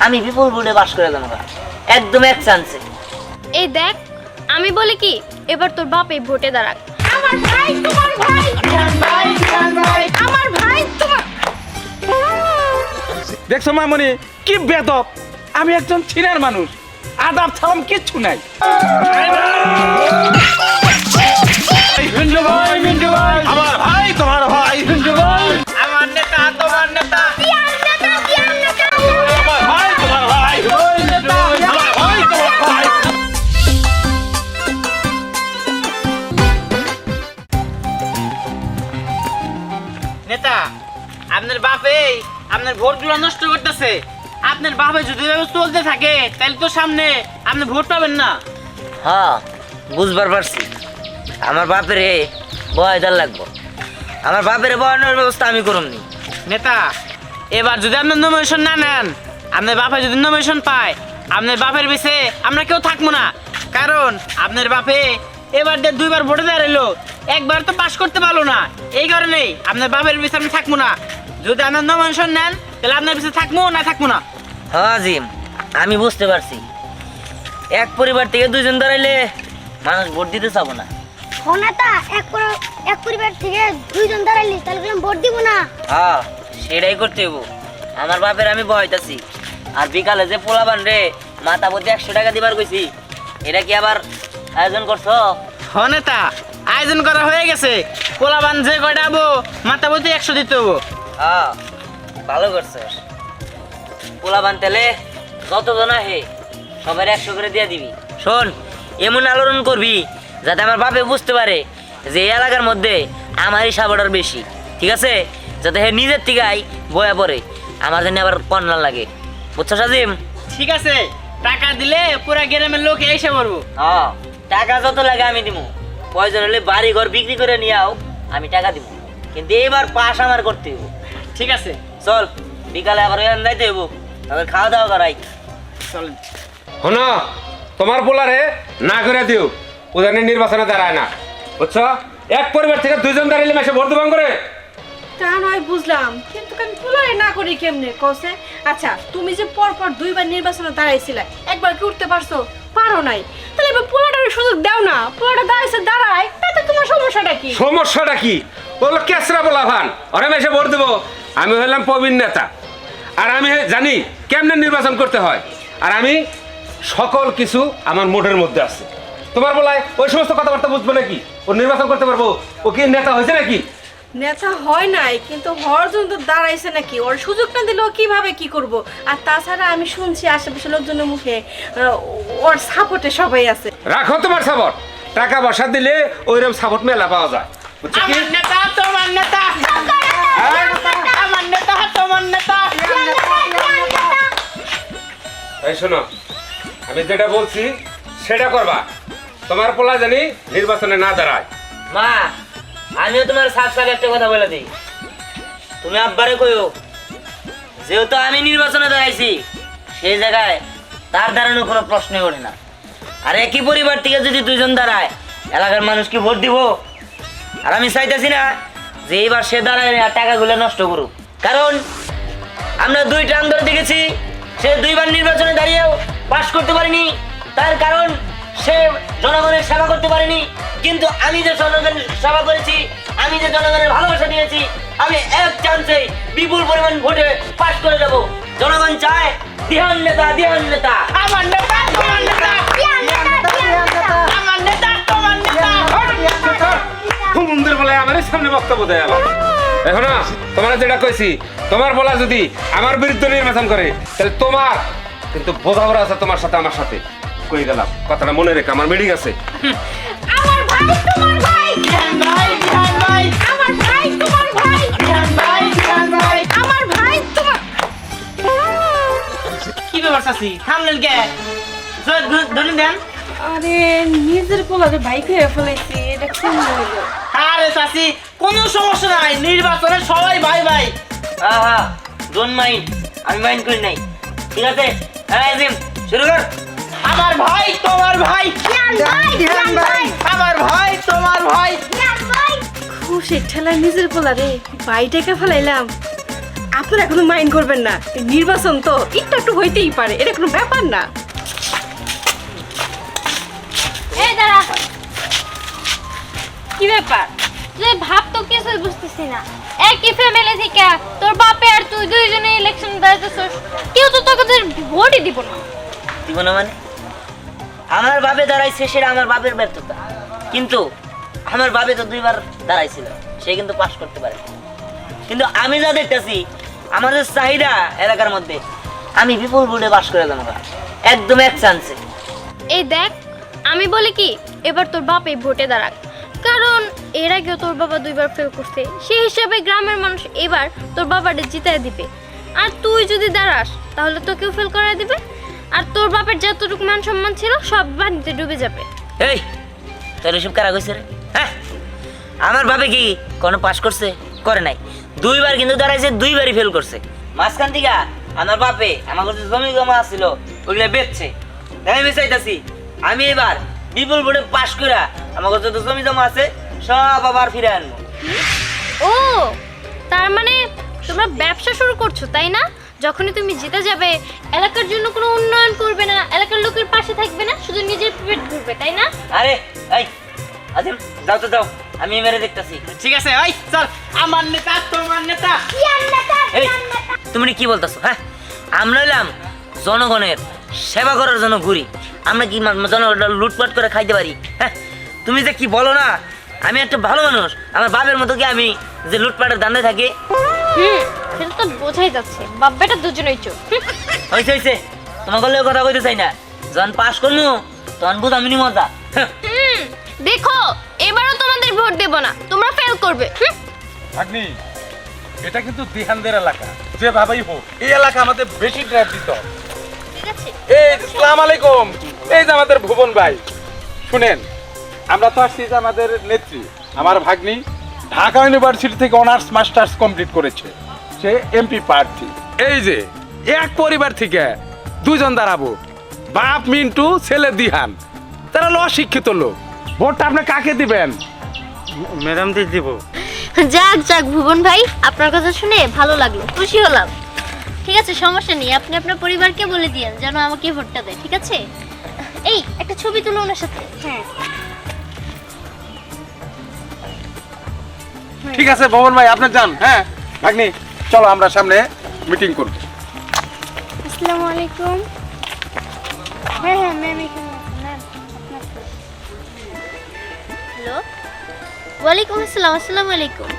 আমি বিপুল ভোটে পাস করে দেবো একদম এক চান্সে। এই দেখ আমি বলি কি এবার তোর বাপ এই ভোটে দাঁড়াক। আমার ভাই তোমার ভাই আমার ভাই তোমার। দেখছো মামনি কি বেদব, আমি একজন চীনের মানুষ, আদাব ছাড়াম কিচ্ছু নাই। আমার ভাই তোমার ভাই, আমার নেতা তোমার নেতা, আমার ভাই তোমার ভাই, আমার ভাই তোমার ভাই। নেতা আপনার বাপে আপনার ভোটগুলো নষ্ট করতেছে। আপনার বাপে যদি এভাবে চলতে থাকে তাহলে তো সামনে আপনি ভোট পাবেন না। হ্যাঁ বুঝবার পারছি, আমার বাপেরে বয়দার লাগবো, আমার বাপের বয়ানোর ব্যবস্থা আমি করুমনি। নেতা এবার যদি আপনার নমিনেশন না নেন, আপনার বাপে যদি নমিনেশন পায়, আপনার বাপের বেশে আমরা কেউ থাকবো না। কারণ আপনার বাপে এবার দিয়ে 2বার ভোটে দাঁড়াইলো, একবার তো পাস করতে পারলো না। এই কারণেই আপনার বাপের বেশে আমি থাকবো না। যদি আপনার নমিনেশন নেন তাহলে আপনার বেশে থাকবো না থাকবো না। হ্যাঁ আজিম, আমি বুঝতে পারছি, এক পরিবার থেকে 2জন দাঁড়াইলে মানুষ ভোট দিতে চাবো না। নেতা এক পরিবার থেকে 2জন দাঁড়াইলি তাহলে ভোট দিব না। হ্যাঁ সেটাই করতে হবো। আমার বাপের আমি বয়তাছি, আর বিকালে যে পোলাবান রে মাথা প্রতি 100 টাকা দিবার কইছি, এটা কি আবার আয়োজন করছো? হ নেতা আয়োজন করা হয়ে গেছে, পোলাবান যে কয়টা আবো মাথা প্রতি 100 দিতে হবো। হ্যাঁ ভালো করছস। পোলাবান তেলে যতজন হে সবার 100 করে দিয়ে দিবি। শোন, এমন আলোড়ন করবি যাতে আমার বাপে বুঝতে পারে যে এই এলাকার মধ্যে আমারই সাবটার বেশি, ঠিক আছে? যাতে হে নিজের থেকেই বয়া পড়ে, আমার জন্য আবার কন্যা লাগে, বুঝছো সাজিম? ঠিক আছে, টাকা দিলে পুরা গ্রামের লোক এসে পড়বো। হ্যাঁ টাকা যত লাগে আমি দিব, প্রয়োজন হলে বাড়ি ঘর বিক্রি করে নিয়ে আও, আমি টাকা দিব, কিন্তু এবার পাশ আমার করতে হইব। ঠিক আছে চল বিকালে আবার ওখানে যাইতে হইব, তাদের খাওয়া দাওয়া করাই। চলেন। শোনো, তোমার পোলারে না করে দিও, ওখানে নির্বাচনে দাঁড়ায় না, বুঝছো? এক পরিবার থেকে 2জন দাঁড়াইলে মাসে ভোট দেবাং করে। তা নয় বুঝলাম, কিন্তু আমি পোলারে না করি কেমনে কসে? আচ্ছা তুমি যে পরপর 2বার নির্বাচনে দাঁড়াইছিলে, একবার কি উঠতে পারছো? পারো নাই, তাহলে এবার পোলাটার সুযোগ দাও না। পোলাটা দাঁড়াইছে দাঁড়ায়, তাতে তোমার সমস্যাটা কি? সমস্যাটা কি? বললো কেসরা বলা ভান, ওরা মাসে ভোট দেবো। আমি হলাম প্রবীণ নেতা, আর আমি জানি কেমনে নির্বাচন করতে হয়, আর আমি সকল কিছু আমার মোটের মধ্যে আছে। তোমার বলায় ওই সমস্ত কথাবার্তা বুঝবো নাকি? ও নির্বাচন করতে পারবো? ও কি নেতা হয়েছে নাকি? নেতা হয় নাই, কিন্তু হওয়ার জন্য তো দাঁড়াইছে নাকি? ওর সুযোগ না দিলেও কিভাবে কি করব? আর তাছাড়া আমি শুনছি আশেপাশে লোকজনের মুখে ওর সাপোর্টে সবাই আছে। রাখো তোমার সাপোর্ট, টাকা পয়সা দিলে ওইরকম সাপোর্ট মেলা পাওয়া যায়, বুঝছো কি? আমার নেতা তোমার নেতা, আমার নেতা তোমার নেতা। এই শোনো, আমি যেটা বলছি সেটা করবা। তোমার পোলা জানি নির্বাচনে না দাঁড়ায়। মা, আমিও তোমার সাফ সাফ একটা কথা বলে দিই, তুমি আব্বারে কইও যেহেতু আমি নির্বাচনে দাঁড়াইছি, সেই জায়গায় তার দাঁড়ানোর কোনো প্রশ্নই ওঠে না। আর একই পরিবার থেকে যদি 2জন দাঁড়ায়, এলাকার মানুষ কি ভোট দিব? আর আমি চাইতেছি না যে এইবার সে দাঁড়ায় আর টাকাগুলো নষ্ট করুক, কারণ আমরা 2 টার্ম ধরে দেখেছি সে 2বার নির্বাচনে দাঁড়িয়েও পাস করতে পারেনি। তার কারণ সে জনগণের সেবা করতে পারেনি। কিন্তু আমি যে জনগণের সেবা করেছি, আমি যে জনগণের ভালোবাসা দিয়েছি, আমি এক চান্সে বিপুল পরিমাণ ভোটে পাস করে দেব। জনগণ চায় দিহান নেতা, দিহান নেতা। আমার নেতা তোমার নেতা, আমার নেতা তোমার নেতা। মন্দির বলে আমার সামনে বক্তব্য দেয় আবার। এখন তোমার যেটা কইছি, তোমার বলা যদি আমার বিরুদ্ধে নির্বাচন করে, তাহলে তোমার কিন্তু বোঝাপড়া আছে তোমার সাথে, আমার সাথে কই গেলাম। কথাটা মনে রেখে, আমার মিটিং আছে। আমার ভাই তোমার ভাই, ভাই বিহান ভাই, আমার ভাই তোমার ভাই, ভাই বিহান ভাই। আমার ভাই তোমার। কি ব্যাপার চাচি, থামলেন কে? ধরে দেন। আরে নিজের পোলারে ভাই খেয়ে ফেলাইছি, এটা কেমন হলো? আরে চাচি কোনো সমস্যা নাই, নির্বাচনে সবাই ভাই ভাই। হ্যাঁ হ্যাঁ, ডোন্ট মাইন্ড, আমি মাইন্ড করি নাই, ঠিক আছে? হ্যাঁ আজিম, শুরু কর। আমার ভাই তোমার ভাই, আমার ভাই তোমার ভাই। খুশি ঠেলায় নিজের পোলারে ভাই ডেকে ফেলাইলাম। আপনারা কোনো মাইন্ড করবেন না, এই নির্বাচন তো একটু একটু হইতেই পারে, এটা কোনো ব্যাপার না। এই দাঁড়া, কি ব্যাপার? তুই ভাব তো কিছুই বুঝতেছি না। একই ফ্যামিলি থেকে তোর বাপে আর তুই দুইজনে ইলেকশন দাঁড়াতেছস, কেউ তো তোকে ভোটই দিব না। দিব না মানে? আমার বাপে দাঁড়াইছে, সেটা আমার বাপের ব্যর্থতা। কিন্তু আমার বাপে তো 2বার দাঁড়াইছিল, সে কিন্তু পাস করতে পারে। কিন্তু আমি যা দেখতেছি, আমাদের চাহিদা এলাকার মধ্যে, আমি বিপুল ভোটে পাস করে এলাম, একদম এক চান্সে। এই দেখ, আমি বলি কি, এবার তোর বাপ এই ভোটে দাঁড়াক, কারণ এর আগেও তোর বাবা 2বার ফেল করছে। সেই হিসাবে গ্রামের মানুষ এবার তোর বাবাকে জিতায় দিবে। আর তুই যদি দাঁড়াস তাহলে তোকেও ফেল করায় দিবে, আর তোর বাপের যতটুকু মান সম্মান ছিল সব পানিতে ডুবে যাবে। এই তোর এসব কারা কইছে রে? হ্যাঁ, আমার বাপে কি কোনো পাস করছে? করে নাই। 2বার কিন্তু দাঁড়াইছে, 2বারই ফেল করছে। মাঝখান থেকে আমার বাপে আমার কাছে জমি জমা ছিল, ওইগুলো বেচছে। আমি চাইতাছি আমি এবার বিপুল ভোটে পাস করে আমার কাছে যত জমি জমা আছে সব আবার ফিরে আনবো। ও, তার মানে তোমরা ব্যবসা শুরু করছো, তাই না? যখনই তুমি জিতে যাবে, এলাকার জন্য কোনো উন্নয়ন করবে না, এলাকার লোকের পাশে থাকবে না, শুধু নিজের পেট ভরবে, তাই না? আরে এই আজিম, যাও তো যাও, আমি মেরে দেখতাছি। ঠিক আছে, ওই চল, আমার নেতা তোমার নেতা। এই তুমি কি বলতেছো? হ্যাঁ, আমরা হইলাম জনগণের সেবা করার জন্য ঘুরি, আমরা কি জনগণের লুটপাট করে খাইতে পারি? হ্যাঁ, তুমি যে কি বলো না, আমি একটা ভালো মানুষ, আমার বাপের মতো কি আমি যে লুটপাটের দান্দে থাকি? সেটা তো বোঝাই যাচ্ছে, বাপ বেটা দুজনেই চোখ। হয়েছে হয়েছে, তোমার গলেও কথা কইতে চাই না। যখন পাস করবো তখন বুঝামিনি মজা। দেখো, এবারও তোমাদের ভোট দেব না, তোমরা ফেল করবে। ভাগ্নি, এটা কিন্তু দিহানদের এলাকা, যেভাবেই হোক এই এলাকা আমাদের বেশি ড্রাইভ দিতে হবে। ঠিক আছে? এই আসসালামু আলাইকুম, এই যে আমাদের ভুবন ভাই, শুনেন, আমরা তো আসছি যে আমাদের নেত্রী, আমার ভাগ্নি ঢাকা ইউনিভার্সিটি থেকে অনার্স মাস্টার্স কমপ্লিট করেছে, সে এমপি প্রার্থী। এই যে এক পরিবার থেকে 2জন দাঁড়াবো, বাপ মিন্টু, ছেলে দিহান, তারা অশিক্ষিত লোক। ভোটটা আপনি কাকে দিবেন? ম্যাডাম দিব। যাক যাক ভুবন ভাই, আপনার কথা শুনে ভালো লাগলো, খুশি হলাম। ঠিক আছে, সমস্যা নেই, আপনি আপনার পরিবারকে বলে দিয়েন যেন আমাকে ভোটটা দেয়, ঠিক আছে? এই একটা ছবি তুলো ওনার সাথে। হ্যাঁ, ঠিক আছে ভুবন ভাই, আপনি যান। হ্যাঁ ভাগ্নি, চলো আমরা সামনে মিটিং করব। আসসালামু আলাইকুম। হ্যাঁ হ্যাঁ ম্যাম, এখানে ম্যাম। হ্যালো, ওয়ালাইকুম আসসালাম। আসসালামু আলাইকুম।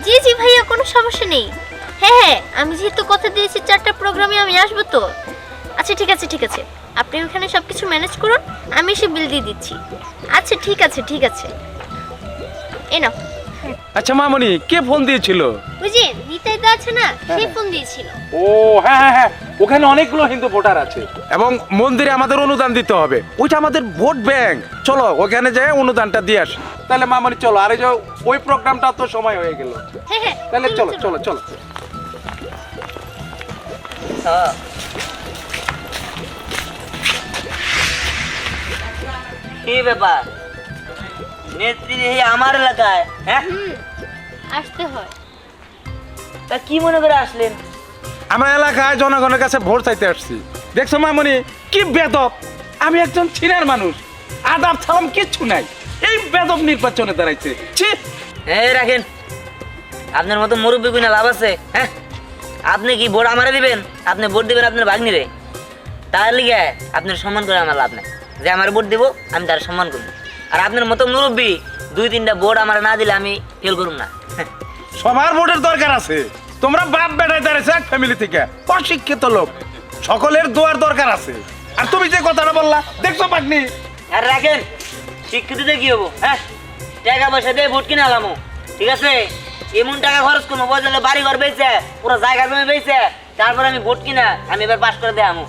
জি জি ভাইয়া, কোনো সমস্যা নেই। হ্যাঁ হ্যাঁ, আমি যেহেতু কথা দিয়েছি 4টা প্রোগ্রামে আমি আসবো তো। আচ্ছা ঠিক আছে ঠিক আছে, আপনি ওখানে সব কিছু ম্যানেজ করুন, আমি এসে বিল দিয়ে দিচ্ছি। আচ্ছা ঠিক আছে ঠিক আছে, এই নাও। আচ্ছা মামনি, কে ফোন দিয়েছিল? বুঝি নিতাইদা আছে না, সে ফোন দিয়েছিল। ও হ্যাঁ হ্যাঁ হ্যাঁ, ওখানে অনেকগুলো হিন্দু ভোটার আছে এবং মন্দিরে আমাদের অনুদান দিতে হবে, ওইটা আমাদের ভোট ব্যাংক। চলো ওখানে যাই অনুদানটা দিয়ে আসি। তাহলে মামনি চলো, আর এই যে ওই প্রোগ্রামটা তো সময় হয়ে গেল, হ্যাঁ হ্যাঁ, তাহলে চলো চলো চলো। হ্যাঁ। কি ব্যাপার, নেত্রী দেখি আমার এলাকায়? হ্যাঁ, আসতে হয়। তা কি মনে করে আসলেন? আমরা এলাকায় জনগণের কাছে ভোট চাইতে আসছি। দেখছো মামনি, কি বেদব! আমি একজন ছিনার মানুষ, আদাব ছাড়াম কিচ্ছু নাই, এই বেদব নির্বাচনে দাঁড়াইছে। ছি! এই রাখেন, আপনার মতো মুরব্বী কিনা লাভ আছে? হ্যাঁ, আপনি কি ভোট আমারে দিবেন? আপনি ভোট দিবেন আপনার ভাগ্নিরে, তার লিগে আপনার সম্মান করে আমার লাভ নাই। যে আমার ভোট দিব আমি তার সম্মান করব, আর আপনার মতো মুরব্বী 2-3টা ভোট আমার না দিলে আমি ফেল করুম না। সবার ভোটের দরকার আছে, তোমরা বাপ বেটায় দাঁড়াইছো এক ফ্যামিলি থেকে, অশিক্ষিত লোক, সকলের দোয়ার দরকার আছে। আর তুমি যে কথাটা বললা, দেখছো পাটনি? আর রাখেন, শিক্ষিতদের কি হবো? হ্যাঁ, টাকা পয়সা দিয়ে ভোট কিনে আলামো, ঠিক আছে? এমন টাকা খরচ করবো, বদলে বাড়ি ঘর বেঁচে, পুরো জায়গা জমি বেঁচে, তারপর আমি ভোট কিনা আমি এবার পাস করে দেয় আমু।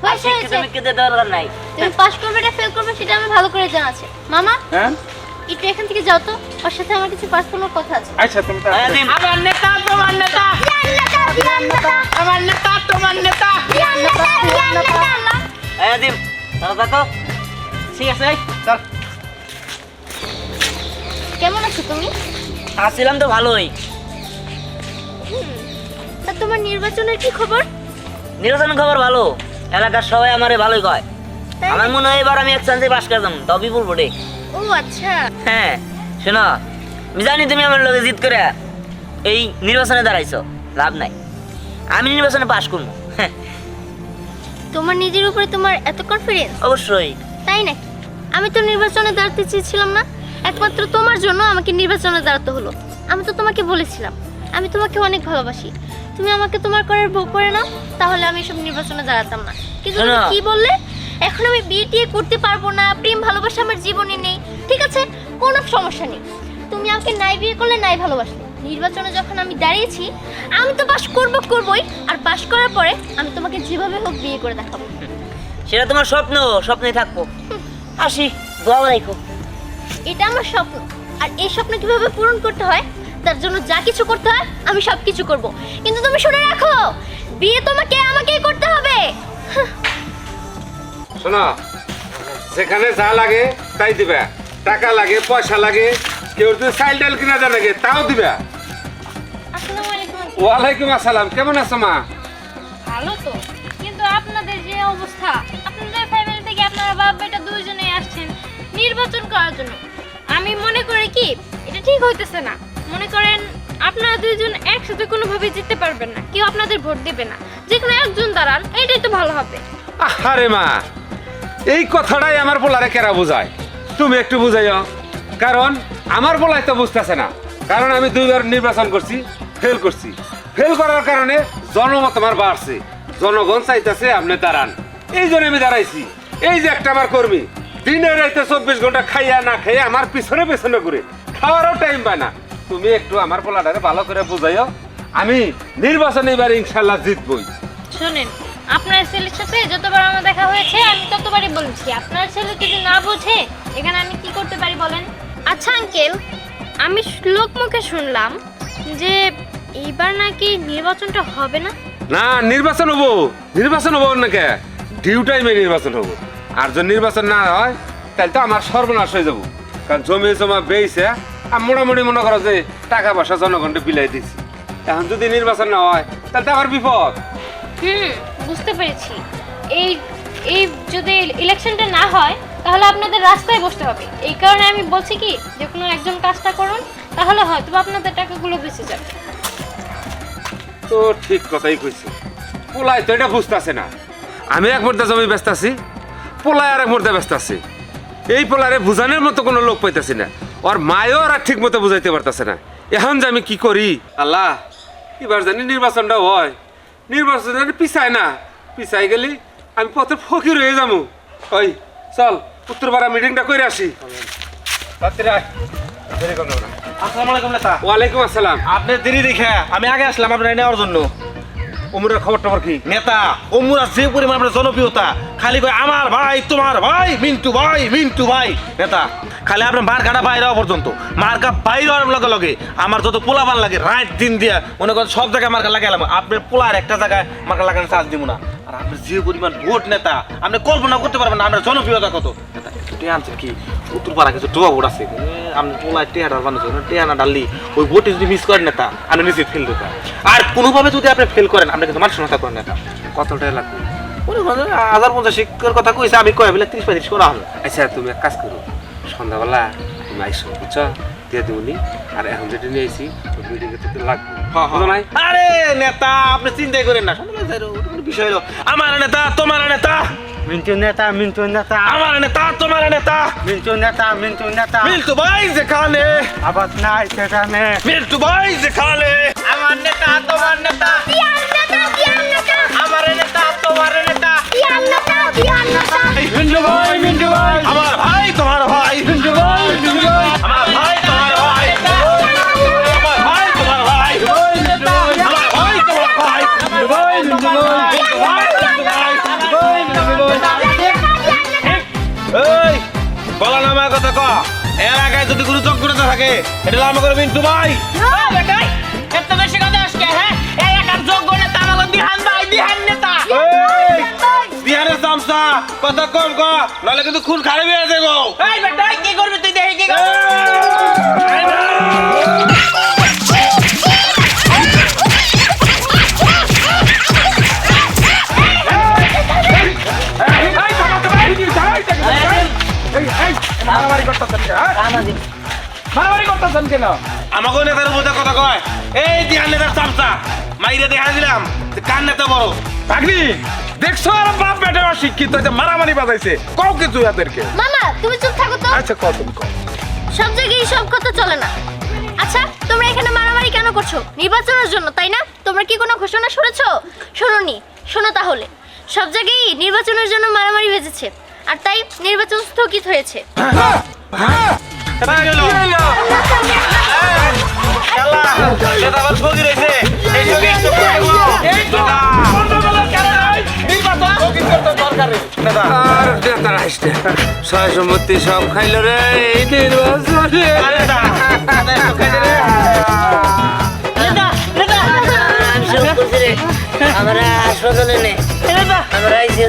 আর শিক্ষিত মিক্ষিতের দরকার নাই। তুমি পাস করবে না ফেল করবে সেটা আমি ভালো করে জানা আছে। মামা, হ্যাঁ একটু এখান থেকে যাও তো, ওর সাথে আমার কিছু পার্সোনাল কথা আছে। আচ্ছা তুমি তো হ্যাঁ, দিন। আমার নেতা তোমার নেতা। আমার নেতা তোমার নেতা। হ্যাঁ, দিন, চলো থাকো। ঠিক আছে, এই, চল। কেমন আছো তুমি? আসছিলাম তো ভালোই। তা তোমার নির্বাচনের কি খবর? নির্বাচনের খবর ভালো, এলাকার সবাই আমারে ভালোই কয়। তাই আমার মনে হয় এবার আমি এক চান্সে পাশ করতাম, তবে বলবো রে। ও আচ্ছা। হ্যাঁ শোনো, আমি জানি তুমি আমার লোকে জিত করে এই নির্বাচনে দাঁড়াইছো, লাভ নাই, আমি নির্বাচনে পাশ করবো। হ্যাঁ, তোমার নিজের উপরে তোমার এত কনফিডেন্স? অবশ্যই। তাই নাকি? আমি তো নির্বাচনে দাঁড়াতে চেয়েছিলাম না, একমাত্র তোমার জন্য আমাকে নির্বাচনে দাঁড়াতে হলো। আমি তো তোমাকে বলেছিলাম আমি তোমাকে অনেক ভালোবাসি, তুমি আমাকে তোমার করার বউ করে নাও, তাহলে আমি এসব নির্বাচনে দাঁড়াতাম না। কিন্তু তুমি শোনো। কি বললে? এখন আমি বিয়ে টিয়ে করতে পারবো না, প্রেম ভালোবাসা আমার জীবনে নেই। ঠিক আছে, কোনো সমস্যা নেই, তুমি আমাকে নাই বিয়ে করলে নাই ভালোবাসলে, নির্বাচনে যখন আমি দাঁড়িয়েছি আমি তো পাশ করবই, আর পাশ করার পরে আমি তোমাকে যেভাবে হোক বিয়ে করে দেখাবো। সেটা তোমার স্বপ্ন, স্বপ্নেই থাকবো। আসি, দোয়া রাখো। এটা আমার স্বপ্ন, আর এই স্বপ্ন কিভাবে পূরণ করতে হয় তার জন্য যা কিছু করতে হয় আমি সব কিছু করব, কিন্তু তুমি শুনে রাখো, বিয়ে তোমাকে আমাকেই করতে হবে। শোনো, যেখানে যা লাগে তাই দিবা, টাকা লাগে, পয়সা লাগে, কেউ যদি চাইল ডাল কিনা যা লাগে তাও দিবা। আসসালামু আলাইকুম। ওয়ালাইকুম আসসালাম, কেমন আছো মা? ভালো তো, কিন্তু আপনাদের যে অবস্থা, আপনাদের ফ্যামিলি থেকে আপনারা বাপ বেটা দুইজনেই আসছেন নির্বাচন করার জন্য। আমি মনে করি কি এটা ঠিক হইতেছে না। মনে করেন আপনারা দুইজন একসাথে কোনোভাবে জিততে পারবেন না, কেউ আপনাদের ভোট দেবে না, যে কোনো একজন দাঁড়ান, এটাই তো ভালো হবে। আরে মা, এই কথাটাই আমার পোলারে কেরা বুঝায়, তুমি একটু বুঝাইও। কারণ আমার পোলাই তো বুঝতেছে না, কারণ আমি 2 বার নির্বাচন করছি, ফেল করছি। ফেল করার কারণে জনমত আমার বাড়ছে, জনগণ চাইতেছে আপনি দাঁড়ান, এই জন্য আমি দাঁড়াইছি। এই যে একটা আমার কর্মী দিনে রাইতে 24 ঘন্টা খাইয়া না খাইয়া আমার পিছনে পিছনে ঘুরে, খাওয়ারও টাইম পায় না। তুমি একটু আমার পোলাটারে ভালো করে বুঝাইও, আমি নির্বাচনে এবার ইনশাল্লাহ জিতবই। শোনেন, আপনার ছেলের সাথে যতবার আমার দেখা হয়েছে আমি ততবারই বলছি, আপনার ছেলে যদি না বোঝে এখানে আমি কি করতে পারি বলেন? আচ্ছা আঙ্কেল, আমি লোকমুখে শুনলাম যে এইবার নাকি নির্বাচনটা হবে না। না, নির্বাচন হবো, নির্বাচন হবো নাকি, ডিউ টাইমে নির্বাচন হবো। আর যদি নির্বাচন না হয় তাহলে তো আমার সর্বনাশ হয়ে যাবো, কারণ জমি জমা বেয়েছে আর মোটামুটি মনে করো যে টাকা পয়সা জনগণকে বিলাই দিচ্ছি। এখন যদি নির্বাচন না হয় তাহলে তো আমার বিপদ। বুঝতে পেরেছি। এই এই যদি ইলেকশনটা না হয় তাহলে আপনাদের রাস্তায় বসতে হবে। এই কারণে আমি বলছি কি যে কোনো একজন কাজটা করুন, তাহলে হয়তো আপনাদের টাকাগুলো বেঁচে যাবে। তো ঠিক কথাই কইছে, পোলাই তো এটা বুঝতেছে না। আমি এক মুহূর্তে জমি ব্যস্ত আছি, পোলাই আর এক মুহূর্তে ব্যস্ত আছে। এই পোলারে বুঝানোর মতো কোনো লোক পাইতেছি না, ওর মায়ও আর ঠিক মতো বুঝাইতে পারতেছে না। এখন যে আমি কি করি আল্লাহ, এবার জানি নির্বাচনটা হয়, নির্বাচন জানি পিছায় না, পিছাই গেলি আমি পথে ফকির হয়ে যাবো। ওই চল উত্তরপাড়া মিটিংটা করে আসি। আসসালামু আলাইকুম নেতা। ওয়ালাইকুম আসসালাম। আপনি দেরি দেখে আমি আগে আসলাম আপনার নেওয়ার জন্য। উমরের খবর টবর কি? নেতা ওমরা যে পরিমাণ আপনার জনপ্রিয়তা, খালি কয় আমার ভাই, তোমার ভাই, মিন্টু ভাই, মিন্টু ভাই। নেতা খালি আপনার মার্কাটা বাইরে হওয়া পর্যন্ত, মার্কা বাইরে হওয়ার লগে লগে আমার যত পোলাপান লাগে রাত দিন দিয়া মনে করেন সব জায়গায় মার্কা লাগাইলাম, আপনার পোলার একটা জায়গায় মার্কা লাগানো চার্জ দিব না। আর আপনার যে পরিমাণ ভোট নেতা, আপনি কল্পনা করতে পারবেন না আপনার জনপ্রিয়তা কত। নেতা একটু আনছেন কি উত্তরপাড়া কিছু ডোয়া ভোট আছে, আপনি পোলায় টেহাডার বানিয়েছে, টেহানা ডাললি ওই ভোটে যদি মিস করেন নেতা আপনি নিশ্চিত ফেল দিতে। আর কোনোভাবে যদি আপনি ফেল করেন আপনি কিন্তু মানুষ হত্যা করেন নেতা। কত টাকা লাগবে? মনে করেন 1050 কথা কইছে, আমি কয় বলে 30-35 করা হলো। আচ্ছা তুমি এক কাজ করো, সন্ধ্যাবেলা তুমি আইসো, বুঝছো, দিয়ে দেবনি। আর এখন যেটা নিয়ে আইসি ওই মিটিংয়ে তো লাগবে, বুঝো নাই? আরে নেতা আপনি চিন্তাই করেন না, বিষয় হলো আমার নেতা তোমার নেতা, মিন্টু নেতা, মিন্টু নেতা, আমার নেতা তোমার নেতা, মিন্টু নেতা, মিন্টু নেতা, মিল্টু ভাই যেখানে আবার নাই সেখানে, মিল্টু ভাই যেখানে, আমার নেতা তোমার নেতা, আমার নেতা তোমার নেতা, মিন্টু ভাই, মিন্টু ভাই, আমার ভাই তোমার ভাই, মিন্টু ভাই, মিন্টু ভাই, আমার ভাই তোমার ভাই, আমার ভাই তোমার ভাই, আমার ভাই তোমার ভাই, মিন্টু ভাই, মিন্টু ভাই, এই বলা নামা কথা ক, এলাকায় যদি কোনো চক্রতা থাকে এটা নাম করে মিন্টু ভাই। এত বেশি কথা আসছে, হ্যাঁ এলাকার যোগ্য নেতা আমাকে দিহান ভাই, দিহান নেতা। বিহারের চামচা কথা কম ক, নাহলে কিন্তু খুন খারাপ হয়ে যাবো। এই বেটা কি করবি তুই, দেখি কি করবি। মারামারি করতেছেন কেন হ্যাঁ? আমাদের মারামারি করতেছেন কেন? আমাকে নেতার বোঝা কথা কয় এই দিয়ার নেতার চামচা মাইরে দেখা দিলাম যে কার নেতা বড় ভাগ্নি দেখছো আর বাপ বেটা অশিক্ষিত হয়েছে মারামারি বাজাইছে কও কিছু এদেরকে। মামা তুমি চুপ থাকো তো। আচ্ছা কত কও। সব জায়গায় সব কথা চলে না। আচ্ছা তোমরা এখানে মারামারি কেন করছো? নির্বাচনের জন্য তাই না? তোমরা কি কোনো ঘোষণা শুনেছো? শোনোনি? শোনো তাহলে। সব জায়গায় নির্বাচনের জন্য মারামারি বেজেছে আর তাই নির্বাচন স্থগিত হয়েছে। নেতা আবার ফকির হয়েছে এই সঙ্গে একটু আর নেতারা আসছে ছয় সম্পত্তি সব খাইল রে এই নির্বাচনে। আমি সব করছি রে। আমরা হাসপাতালে নেই, আমরা আইসি